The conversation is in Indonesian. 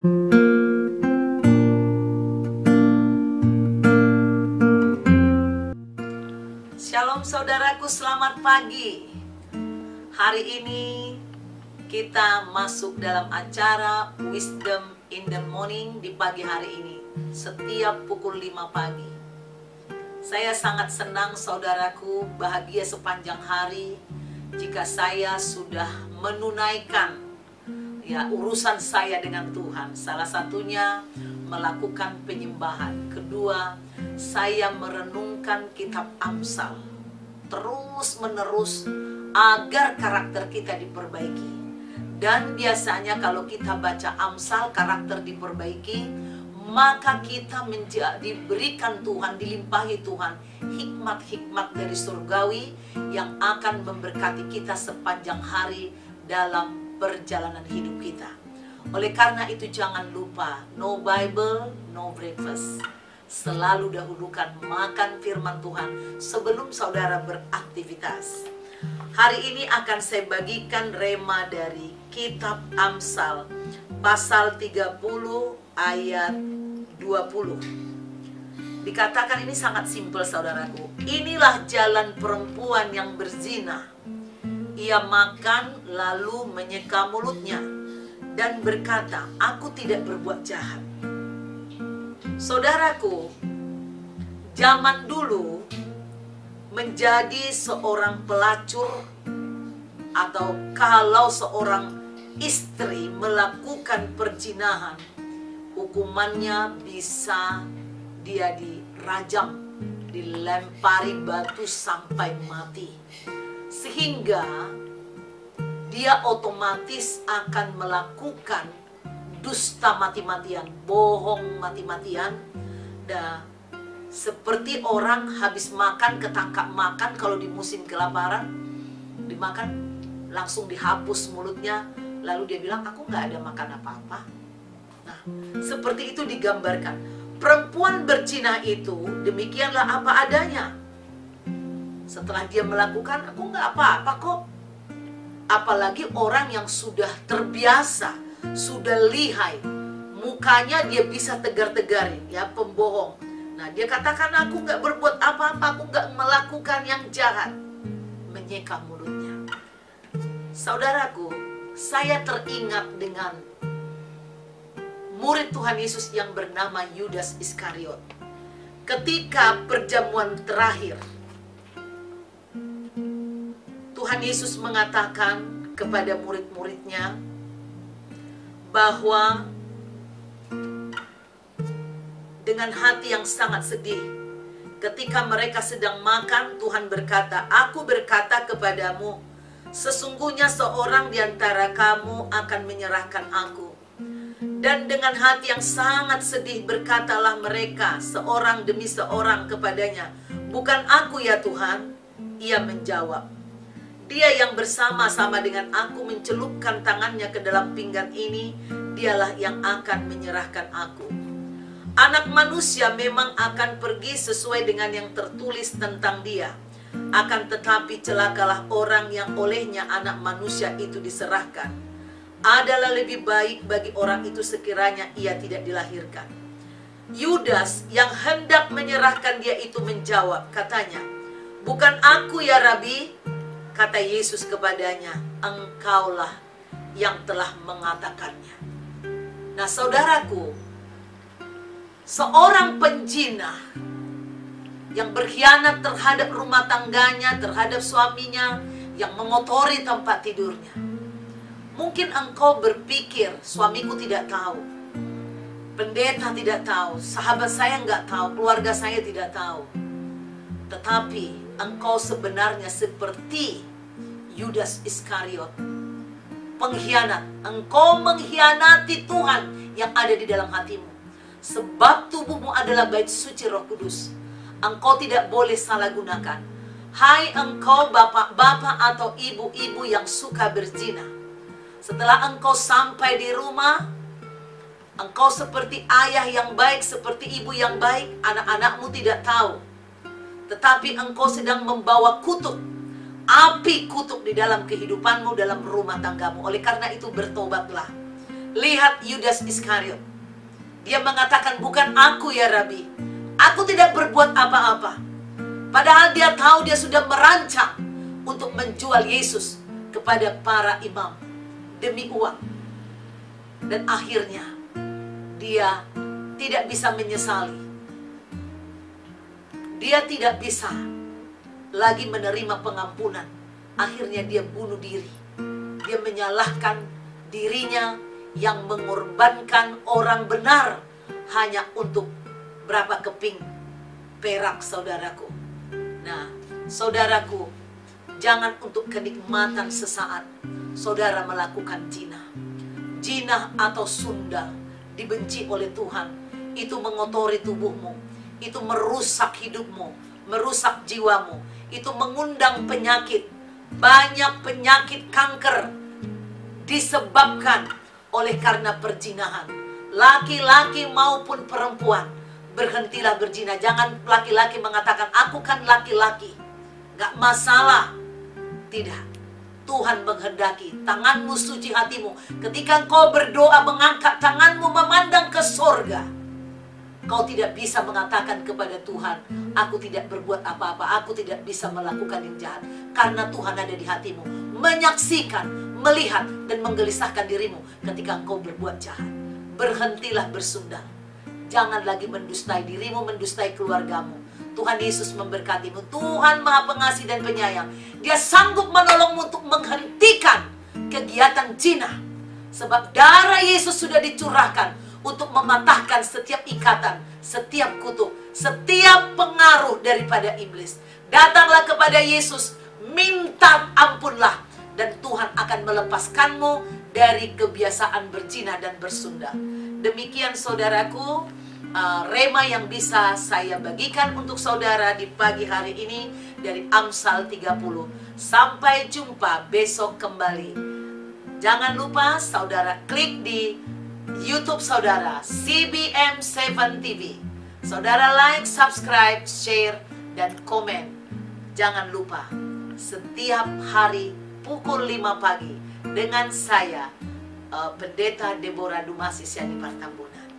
Shalom saudaraku, selamat pagi. Hari ini kita masuk dalam acara Wisdom in the Morning di pagi hari ini, setiap pukul 5 pagi. Saya sangat senang saudaraku, bahagia sepanjang hari jika saya sudah menunaikan urusan saya dengan Tuhan. Salah satunya melakukan penyembahan. Kedua, saya merenungkan kitab Amsal terus menerus agar karakter kita diperbaiki. Dan biasanya kalau kita baca Amsal karakter diperbaiki, maka kita diberikan Tuhan, dilimpahi Tuhan hikmat-hikmat dari surgawi yang akan memberkati kita sepanjang hari dalam perjalanan hidup kita. Oleh karena itu jangan lupa, no Bible, no breakfast. Selalu dahulukan makan firman Tuhan sebelum saudara beraktivitas. Hari ini akan saya bagikan rema dari kitab Amsal pasal 30 ayat 20. Dikatakan ini sangat simpel saudaraku. Inilah jalan perempuan yang berzina. Ia makan lalu menyeka mulutnya dan berkata, aku tidak berbuat jahat. Saudaraku, zaman dulu menjadi seorang pelacur atau kalau seorang istri melakukan perzinahan, hukumannya bisa dia dirajam, dilempari batu sampai mati. Sehingga dia otomatis akan melakukan dusta mati-matian, bohong mati-matian. Dan seperti orang habis makan, ketangkap makan, kalau di musim kelaparan dimakan langsung dihapus mulutnya, lalu dia bilang aku nggak ada makan apa-apa. Nah, seperti itu digambarkan. Perempuan berzina itu demikianlah apa adanya. Setelah dia melakukan, aku nggak apa-apa kok. Apalagi orang yang sudah terbiasa, sudah lihai, mukanya dia bisa tegar-tegarin, ya, pembohong. Nah, dia katakan aku nggak berbuat apa-apa, aku nggak melakukan yang jahat, menyeka mulutnya. Saudaraku, saya teringat dengan murid Tuhan Yesus yang bernama Yudas Iskariot. Ketika perjamuan terakhir, Tuhan Yesus mengatakan kepada murid-muridnya bahwa dengan hati yang sangat sedih, ketika mereka sedang makan, Tuhan berkata, aku berkata kepadamu, sesungguhnya seorang di antara kamu akan menyerahkan aku. Dan dengan hati yang sangat sedih berkatalah mereka, seorang demi seorang kepadanya, bukan aku ya Tuhan. Ia menjawab, dia yang bersama-sama dengan aku mencelupkan tangannya ke dalam pinggan ini, dialah yang akan menyerahkan aku. Anak manusia memang akan pergi sesuai dengan yang tertulis tentang dia. Akan tetapi celakalah orang yang olehnya anak manusia itu diserahkan. Adalah lebih baik bagi orang itu sekiranya ia tidak dilahirkan. Yudas yang hendak menyerahkan dia itu menjawab, katanya, bukan aku ya Rabi. Kata Yesus kepadanya, engkaulah yang telah mengatakannya. Nah saudaraku, seorang penjina yang berkhianat terhadap rumah tangganya, terhadap suaminya, yang mengotori tempat tidurnya. Mungkin engkau berpikir, suamiku tidak tahu, pendeta tidak tahu, sahabat saya nggak tahu, keluarga saya tidak tahu. Tetapi engkau sebenarnya seperti Yudas Iskariot, pengkhianat. Engkau mengkhianati Tuhan yang ada di dalam hatimu. Sebab tubuhmu adalah bait suci Roh Kudus. Engkau tidak boleh salah gunakan. Hai engkau bapak-bapak atau ibu-ibu yang suka berzina. Setelah engkau sampai di rumah, engkau seperti ayah yang baik, seperti ibu yang baik, anak-anakmu tidak tahu. Tetapi engkau sedang membawa kutuk, api kutuk di dalam kehidupanmu, dalam rumah tanggamu. Oleh karena itu bertobatlah. Lihat Yudas Iskariot. Dia mengatakan, bukan aku ya Rabi. Aku tidak berbuat apa-apa. Padahal dia tahu dia sudah merancang untuk menjual Yesus kepada para imam demi uang. Dan akhirnya dia tidak bisa menyesali. Dia tidak bisa lagi menerima pengampunan. Akhirnya dia bunuh diri. Dia menyalahkan dirinya yang mengorbankan orang benar hanya untuk berapa keping perak, saudaraku. Nah, saudaraku, jangan untuk kenikmatan sesaat saudara melakukan zina. Zina atau sundal dibenci oleh Tuhan. Itu mengotori tubuhmu, itu merusak hidupmu, merusak jiwamu, itu mengundang penyakit. Banyak penyakit kanker disebabkan oleh karena perzinahan. Laki-laki maupun perempuan, berhentilah berzina. Jangan laki-laki mengatakan, aku kan laki-laki, gak masalah. Tidak. Tuhan menghendaki tanganmu suci hatimu. Ketika engkau berdoa mengangkat tanganmu memandang ke sorga, kau tidak bisa mengatakan kepada Tuhan, aku tidak berbuat apa-apa, aku tidak bisa melakukan yang jahat. Karena Tuhan ada di hatimu, menyaksikan, melihat, dan menggelisahkan dirimu ketika engkau berbuat jahat. Berhentilah bersundal. Jangan lagi mendustai dirimu, mendustai keluargamu. Tuhan Yesus memberkatimu. Tuhan Maha Pengasih dan Penyayang. Dia sanggup menolongmu untuk menghentikan kegiatan zina. Sebab darah Yesus sudah dicurahkan untuk mematahkan setiap ikatan, setiap kutuk, setiap pengaruh daripada iblis. Datanglah kepada Yesus, minta ampunlah, dan Tuhan akan melepaskanmu dari kebiasaan berzina dan bersundal. Demikian saudaraku, rema yang bisa saya bagikan untuk saudara di pagi hari ini dari Amsal 30. Sampai jumpa besok kembali. Jangan lupa saudara klik di YouTube saudara, CBM7 TV. Saudara like, subscribe, share, dan komen. Jangan lupa setiap hari pukul 5 pagi dengan saya, Pendeta Deborah Dumasis Yani Partambunan.